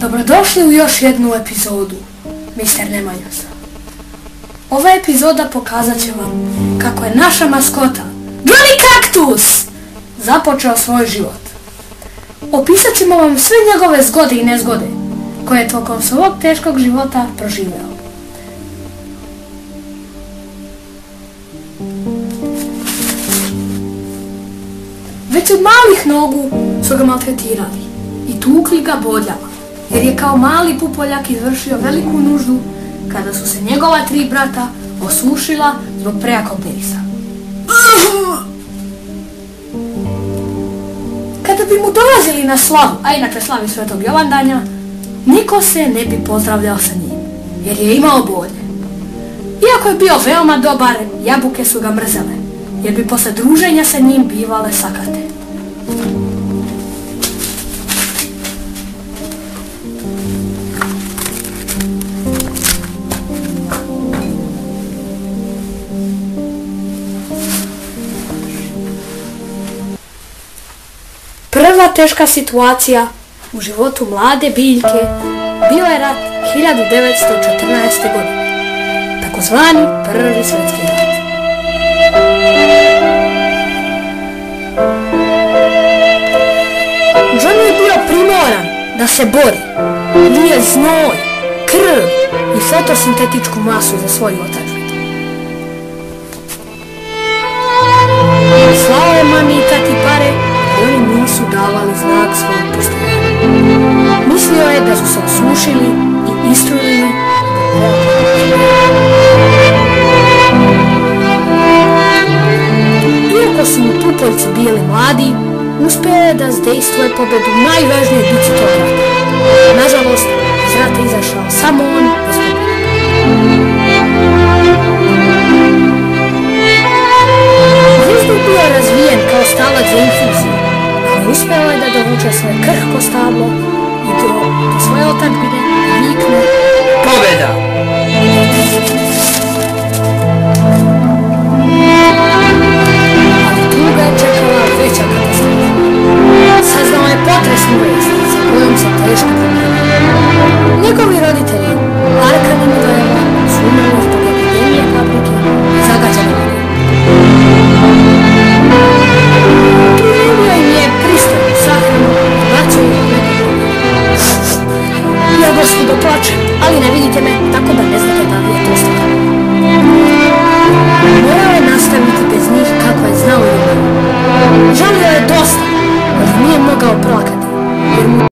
Dobrodošli u još jednu epizodu Mr. Nemanjusa. Ova epizoda pokazat će vam kako je naša maskota Johnny Kaktus započeo svoj život. Opisat ćemo vam sve njegove zgode i nezgode koje je tokom svog teškog života proživeo. Već od malih nogu su ga maltretirali i tukli ga bodljama, jer je kao mali pupoljak izvršio veliku nuždu kada su se njegova 3 brata osušila zbog prejakog mirisa. Kada bi mu dolazili na slavu, a inače slavi Svetog Jovandanja, niko se ne bi pozdravljao sa njim, jer je imao bodlje. Iako je bio veoma dobar, jabuke su ga mrzele, jer bi posle druženja sa njim bivale sakate. Prva teška situacija u životu mlade biljke bio je rat 1914. godine, takozvani Prvi svjetski rat. Johnny je bio primoran da se bori, lije znoj, krv i fotosintetičku masu za svoju otadžbinu. Slao je mami i tati pare, oni nisu davali znak svojeg postojanja. Mislio je da su se osušili i istrulili. Iako su mu pupoljci bili mladi, uspio je da zdejstvuje pobedu u najvažnijoj bici tog rata. Nažalost, iz rata izašao samo on bez pobjede. Zvizduk bio razvijen kao stalac za infuziju, ali uspeo je da dovuče svoje krhko stablo i do svoje otadžbine vikne pobjeda! Ali tu ga je čekala veća katastrofa. Saznao je potresnu vest sa kojom se teško